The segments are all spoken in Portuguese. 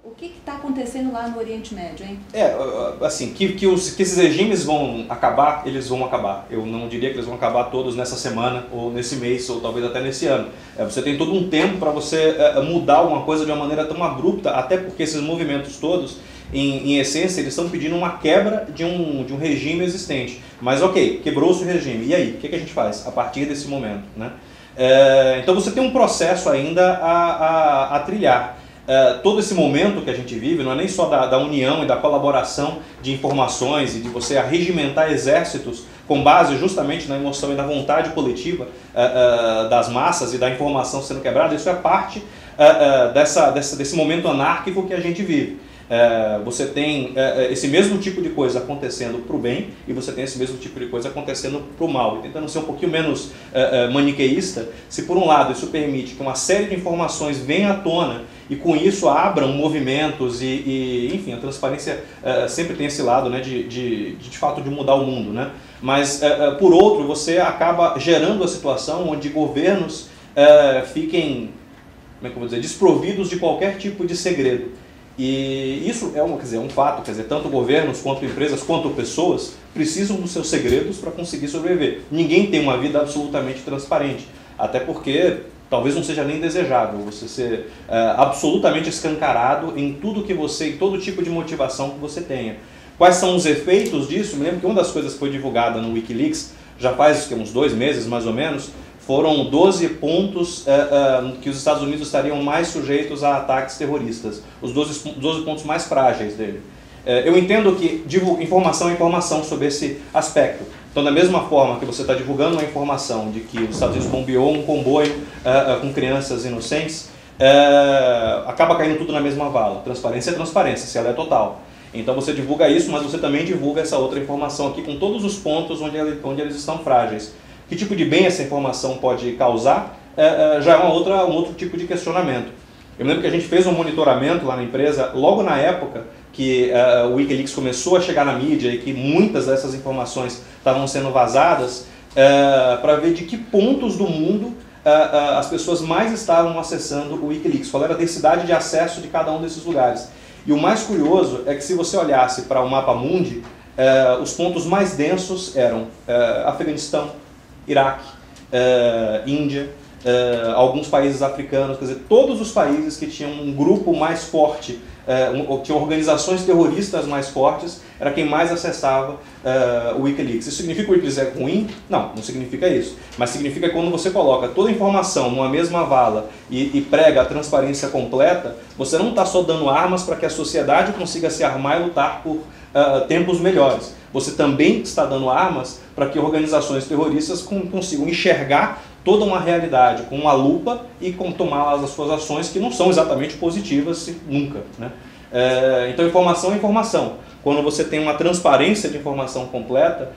O que está acontecendo lá no Oriente Médio, hein? Assim, que esses regimes vão acabar, eles vão acabar. Eu não diria que eles vão acabar todos nessa semana, ou nesse mês, ou talvez até nesse ano. Você tem todo um tempo para você mudar alguma coisa de uma maneira tão abrupta, até porque esses movimentos todos, em essência, eles estão pedindo uma quebra de um regime existente. Mas ok, quebrou-se o regime. E aí, o que a gente faz a partir desse momento, né? Então você tem um processo ainda a trilhar. Todo esse momento que a gente vive não é nem só da união e da colaboração de informações e de você arregimentar exércitos com base justamente na emoção e na vontade coletiva das massas e da informação sendo quebrada. Isso é parte desse momento anárquico que a gente vive. Você tem esse mesmo tipo de coisa acontecendo para o bem e você tem esse mesmo tipo de coisa acontecendo para o mal. E tentando ser um pouquinho menos maniqueísta, se por um lado isso permite que uma série de informações venha à tona e com isso abram movimentos enfim, a transparência sempre tem esse lado, né, de fato de mudar o mundo, né? Mas por outro você acaba gerando a situação onde governos fiquem, como é que eu vou dizer, desprovidos de qualquer tipo de segredo. E isso é um fato, tanto governos, quanto empresas, quanto pessoas precisam dos seus segredos para conseguir sobreviver. Ninguém tem uma vida absolutamente transparente, até porque talvez não seja nem desejável você ser absolutamente escancarado em tudo que você, em todo tipo de motivação que você tenha. Quais são os efeitos disso? Me lembro que uma das coisas que foi divulgada no Wikileaks, já faz uns 2 meses mais ou menos, foram 12 pontos que os Estados Unidos estariam mais sujeitos a ataques terroristas. Os 12 pontos mais frágeis dele. Eu entendo que informação é informação sobre esse aspecto. Então, da mesma forma que você está divulgando uma informação de que os Estados Unidos bombeou um comboio com crianças inocentes, acaba caindo tudo na mesma vala. Transparência é transparência, se ela é total. Então você divulga isso, mas você também divulga essa outra informação aqui com todos os pontos onde eles estão frágeis. Que tipo de bem essa informação pode causar, já é um outro tipo de questionamento. Eu me lembro que a gente fez um monitoramento lá na empresa, logo na época que o Wikileaks começou a chegar na mídia e que muitas dessas informações estavam sendo vazadas, para ver de que pontos do mundo as pessoas mais estavam acessando o Wikileaks, qual era a densidade de acesso de cada um desses lugares. E o mais curioso é que se você olhasse para o mapa mundi, os pontos mais densos eram Afeganistão, Iraque, Índia, alguns países africanos, quer dizer, todos os países que tinham um grupo mais forte, tinham organizações terroristas mais fortes, era quem mais acessava o Wikileaks. Isso significa que o Wikileaks é ruim? Não, não significa isso. Mas significa que quando você coloca toda a informação numa mesma vala e prega a transparência completa, você não está só dando armas para que a sociedade consiga se armar e lutar por tempos melhores. Você também está dando armas para que organizações terroristas consigam enxergar toda uma realidade com uma lupa e tomar as suas ações que não são exatamente positivas nunca, né? Então informação é informação. Quando você tem uma transparência de informação completa,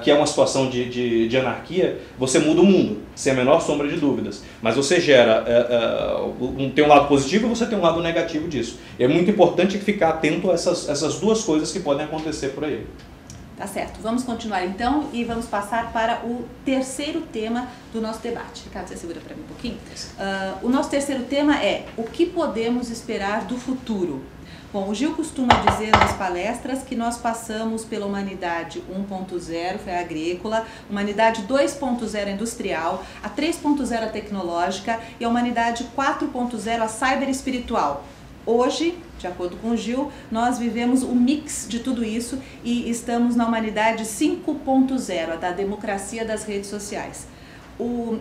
que é uma situação de anarquia, você muda o mundo, sem a menor sombra de dúvidas. Mas você gera, tem um lado positivo e você tem um lado negativo disso. E é muito importante ficar atento a essas duas coisas que podem acontecer por aí. Tá certo, vamos continuar então e vamos passar para o terceiro tema do nosso debate. Ricardo, você segura para mim um pouquinho? O nosso terceiro tema é: o que podemos esperar do futuro? Bom, o Gil costuma dizer nas palestras que nós passamos pela humanidade 1.0, foi a agrícola, humanidade 2.0 industrial, a 3.0 a tecnológica e a humanidade 4.0 a cyberespiritual. Hoje, de acordo com o Gil, nós vivemos um mix de tudo isso e estamos na humanidade 5.0, a da democracia das redes sociais.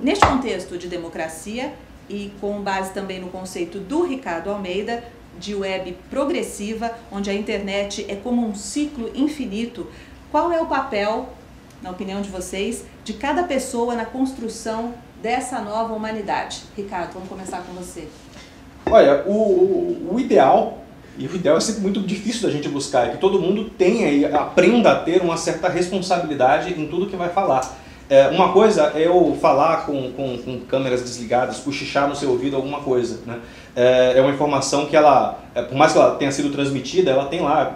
Neste contexto de democracia e com base também no conceito do Ricardo Almeida, de web progressiva, onde a internet é como um ciclo infinito, qual é o papel, na opinião de vocês, de cada pessoa na construção dessa nova humanidade? Ricardo, vamos começar com você. Olha, o ideal, e o ideal é sempre muito difícil da gente buscar, é que todo mundo tenha e aprenda a ter uma certa responsabilidade em tudo que vai falar. Uma coisa é eu falar com câmeras desligadas, cochichar no seu ouvido alguma coisa, né? É uma informação que ela, por mais que ela tenha sido transmitida, ela tem lá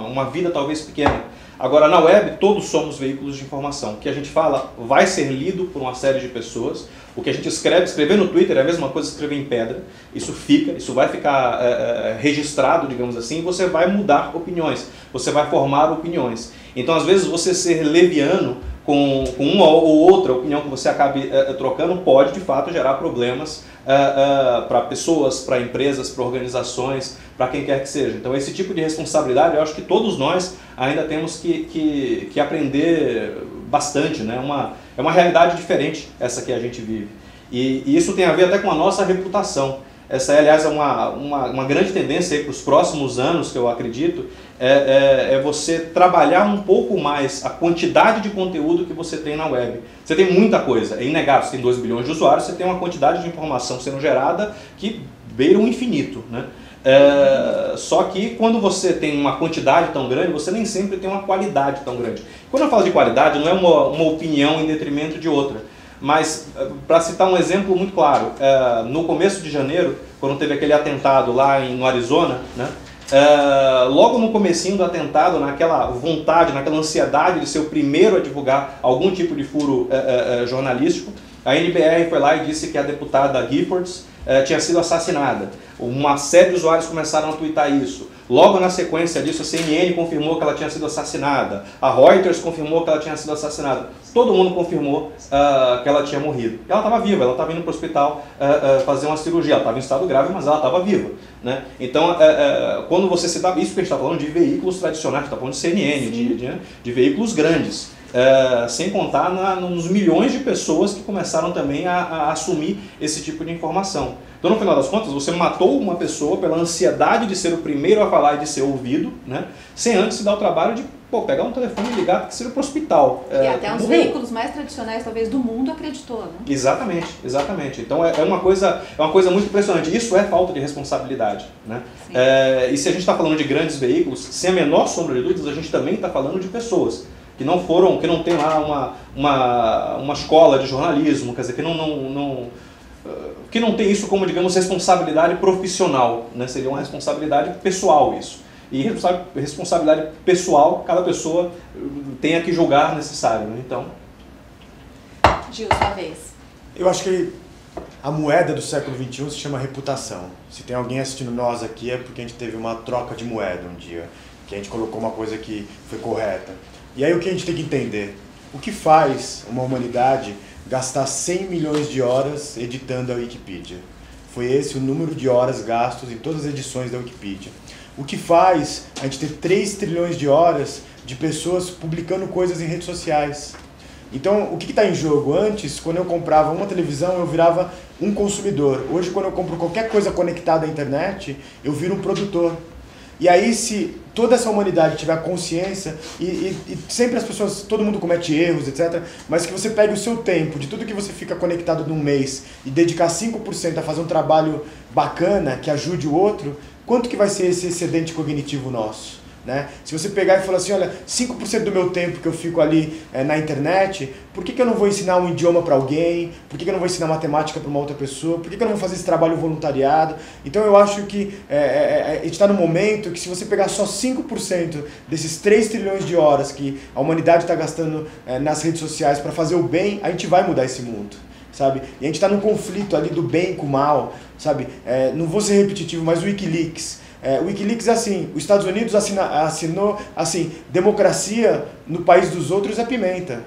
uma vida talvez pequena. Agora, na web, todos somos veículos de informação. O que a gente fala vai ser lido por uma série de pessoas. O que a gente escrever no Twitter é a mesma coisa que escrever em pedra. Isso vai ficar registrado, digamos assim, e você vai mudar opiniões, você vai formar opiniões. Então, às vezes, você ser leviano com uma ou outra opinião que você acabe trocando pode, de fato, gerar problemas para pessoas, para empresas, para organizações, para quem quer que seja. Então, esse tipo de responsabilidade, eu acho que todos nós ainda temos que aprender bastante, né? É uma realidade diferente essa que a gente vive. E isso tem a ver até com a nossa reputação. Essa, aliás, é uma grande tendência para os próximos anos, que eu acredito, é você trabalhar um pouco mais a quantidade de conteúdo que você tem na web. Você tem muita coisa, é inegável, você tem 2 bilhões de usuários, você tem uma quantidade de informação sendo gerada que beira o infinito, né? Só que quando você tem uma quantidade tão grande, você nem sempre tem uma qualidade tão grande. Quando eu falo de qualidade, não é uma opinião em detrimento de outra. Mas, para citar um exemplo muito claro, no começo de janeiro, quando teve aquele atentado lá no Arizona, né, logo no comecinho do atentado, naquela vontade, naquela ansiedade de ser o primeiro a divulgar algum tipo de furo jornalístico, a NBR foi lá e disse que a deputada Giffords tinha sido assassinada. Uma série de usuários começaram a twittar isso. Logo na sequência disso, a CNN confirmou que ela tinha sido assassinada, a Reuters confirmou que ela tinha sido assassinada. Todo mundo confirmou que ela tinha morrido. Ela estava viva, ela estava indo para o hospital fazer uma cirurgia. Ela estava em estado grave, mas ela estava viva, né? Então, quando você se dá isso que a gente está falando de veículos tradicionais, a gente está falando de CNN, de veículos grandes. Sem contar nos milhões de pessoas que começaram também a assumir esse tipo de informação. Então, no final das contas, você matou uma pessoa pela ansiedade de ser o primeiro a falar e de ser ouvido, né? Sem antes se dar o trabalho de pegar um telefone e ligar que seja para o hospital. E até os veículos mais tradicionais, talvez, do mundo acreditou, né? Exatamente, exatamente. Então, é uma coisa muito impressionante. Isso é falta de responsabilidade, né? E se a gente está falando de grandes veículos, sem a menor sombra de dúvidas, a gente também está falando de pessoas que não tem lá uma escola de jornalismo, quer dizer, que não tem isso como, digamos, responsabilidade profissional, né? Seria uma responsabilidade pessoal isso. E responsabilidade pessoal, cada pessoa tem a que julgar necessário, né? Então... Gil, sua vez. Eu acho que a moeda do século XXI se chama reputação. Se tem alguém assistindo nós aqui é porque a gente teve uma troca de moeda um dia, que a gente colocou uma coisa que foi correta. E aí o que a gente tem que entender? O que faz uma humanidade gastar 100 milhões de horas editando a Wikipedia? Foi esse o número de horas gastos em todas as edições da Wikipedia. O que faz a gente ter 3 trilhões de horas de pessoas publicando coisas em redes sociais? Então, o que está em jogo? Antes, quando eu comprava uma televisão, eu virava um consumidor. Hoje, quando eu compro qualquer coisa conectada à internet, eu viro um produtor. E aí, se toda essa humanidade tiver consciência, e sempre as pessoas, todo mundo comete erros, etc., mas que você pegue o seu tempo, de tudo que você fica conectado num mês, e dedicar 5% a fazer um trabalho bacana, que ajude o outro, quanto que vai ser esse excedente cognitivo nosso? Né? Se você pegar e falar assim, olha, 5% do meu tempo que eu fico ali na internet, por que eu não vou ensinar um idioma para alguém? Por que eu não vou ensinar matemática para uma outra pessoa? Por que eu não vou fazer esse trabalho voluntariado? Então eu acho que a gente está no momento que se você pegar só 5% desses 3 trilhões de horas que a humanidade está gastando nas redes sociais para fazer o bem, a gente vai mudar esse mundo. Sabe? E a gente está num conflito ali do bem com o mal, sabe? Não vou ser repetitivo, mas o Wikileaks. O Wikileaks é assim, os Estados Unidos assinou assim, democracia no país dos outros é pimenta.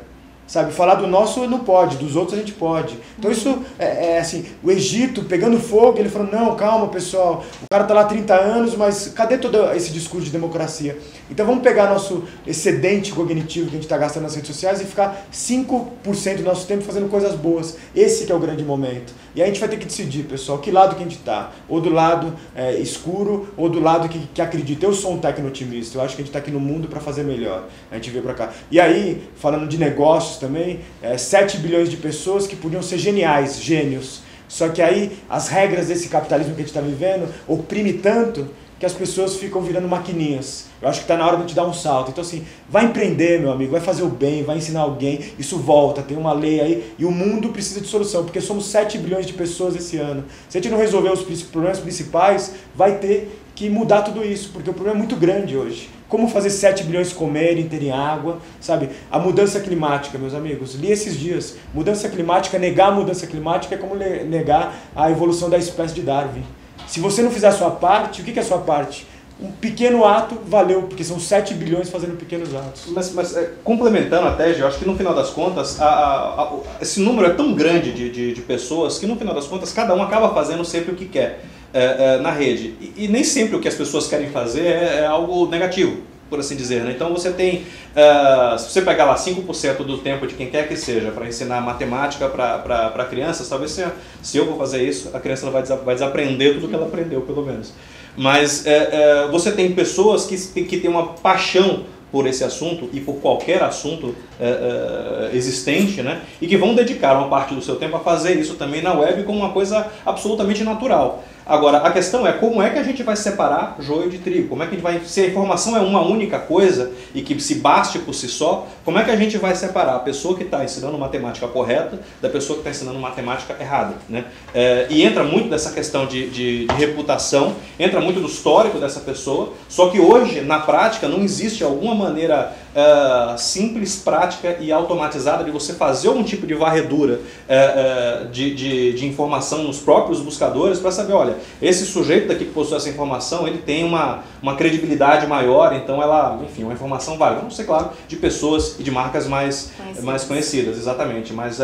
Sabe, falar do nosso não pode, dos outros a gente pode. Então isso é assim, o Egito pegando fogo, ele falou, não, calma pessoal, o cara tá lá há 30 anos, mas cadê todo esse discurso de democracia? Então vamos pegar nosso excedente cognitivo que a gente está gastando nas redes sociais e ficar 5% do nosso tempo fazendo coisas boas. Esse que é o grande momento. E aí a gente vai ter que decidir, pessoal, que lado que a gente tá. Ou do lado escuro, ou do lado que acredita. Eu sou um tecno-otimista, eu acho que a gente está aqui no mundo para fazer melhor. A gente veio para cá. E aí, falando de negócios também, 7 bilhões de pessoas que podiam ser geniais, gênios. Só que aí as regras desse capitalismo que a gente está vivendo oprime tanto que as pessoas ficam virando maquininhas. Eu acho que está na hora de te dar um salto. Então assim, vai empreender, meu amigo, vai fazer o bem, vai ensinar alguém, isso volta, tem uma lei aí, e o mundo precisa de solução, porque somos 7 bilhões de pessoas esse ano. Se a gente não resolver os problemas principais, vai ter que mudar tudo isso, porque o problema é muito grande hoje. Como fazer 7 bilhões comerem, terem água, sabe? A mudança climática, meus amigos, li esses dias. Mudança climática, negar a mudança climática é como negar a evolução da espécie de Darwin. Se você não fizer a sua parte, o que é a sua parte? Um pequeno ato valeu, porque são 7 bilhões fazendo pequenos atos. Mas complementando a tese, eu acho que no final das contas, esse número é tão grande de pessoas que no final das contas cada um acaba fazendo sempre o que quer na rede. E nem sempre o que as pessoas querem fazer é algo negativo, por assim dizer, né? Então você tem, se você pegar lá 5% do tempo de quem quer que seja para ensinar matemática para crianças, talvez se eu vou fazer isso, a criança vai desaprender tudo que ela aprendeu, pelo menos. Mas você tem pessoas que têm uma paixão por esse assunto e por qualquer assunto existente, né? E que vão dedicar uma parte do seu tempo a fazer isso também na web como uma coisa absolutamente natural. Agora, a questão é como é que a gente vai separar joio de trigo? Como é que a gente vai, se a informação é uma única coisa e que se baste por si só, como é que a gente vai separar a pessoa que está ensinando matemática correta da pessoa que está ensinando matemática errada, né? E entra muito dessa questão de reputação, entra muito do histórico dessa pessoa, só que hoje, na prática, não existe alguma maneira simples, prática e automatizada de você fazer algum tipo de varredura de informação nos próprios buscadores para saber, olha, esse sujeito daqui que possui essa informação, ele tem uma credibilidade maior, então ela, enfim, uma informação válida. Não sei, claro, de pessoas e de marcas mais conhecidas, exatamente. Mas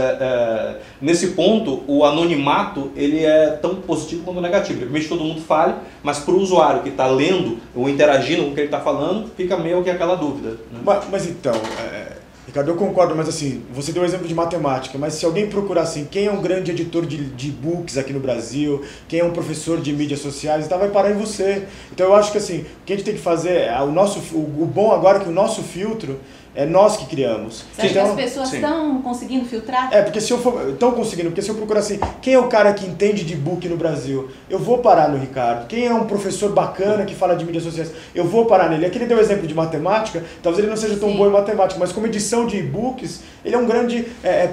nesse ponto, o anonimato ele é tão positivo quanto negativo. Ele permite que todo mundo fale, mas para o usuário que está lendo ou interagindo com o que ele está falando, fica meio que aquela dúvida, né? Mas então, Ricardo, eu concordo, mas assim, você deu um exemplo de matemática, mas se alguém procurar assim, quem é um grande editor de e-books aqui no Brasil, quem é um professor de mídias sociais, então vai parar em você. Então eu acho que assim, o que a gente tem que fazer, o bom agora é que o nosso filtro é nós que criamos. Você acha que as pessoas estão conseguindo filtrar? Porque se eu for... Estão conseguindo, porque se eu procurar assim, quem é o cara que entende de e-book no Brasil? Eu vou parar no Ricardo. Quem é um professor bacana que fala de mídias sociais? Eu vou parar nele. Aqui ele deu exemplo de matemática, talvez ele não seja tão bom em matemática, mas como edição de e-books, ele é um grande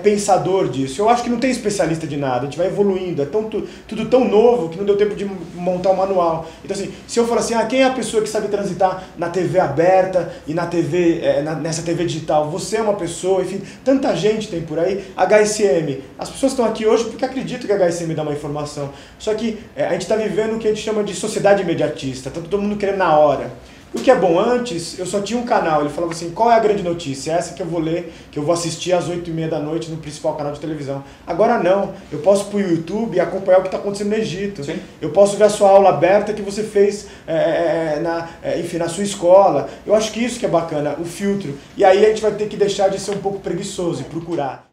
pensador disso. Eu acho que não tem especialista de nada, a gente vai evoluindo, é tudo tão novo que não deu tempo de montar um manual. Então assim, se eu for assim, quem é a pessoa que sabe transitar na TV aberta e na TV, nessa TV digital, você é uma pessoa, enfim, tanta gente tem por aí. HSM, as pessoas estão aqui hoje porque acreditam que a HSM dá uma informação, só que a gente está vivendo o que a gente chama de sociedade imediatista, está todo mundo querendo na hora. O que é bom, antes eu só tinha um canal, ele falava assim, qual é a grande notícia? Essa que eu vou ler, que eu vou assistir às 8h30 da noite no principal canal de televisão. Agora não, eu posso ir para o YouTube e acompanhar o que está acontecendo no Egito. Sim. Eu posso ver a sua aula aberta que você fez na sua escola. Eu acho que isso que é bacana, o filtro. E aí a gente vai ter que deixar de ser um pouco preguiçoso e procurar.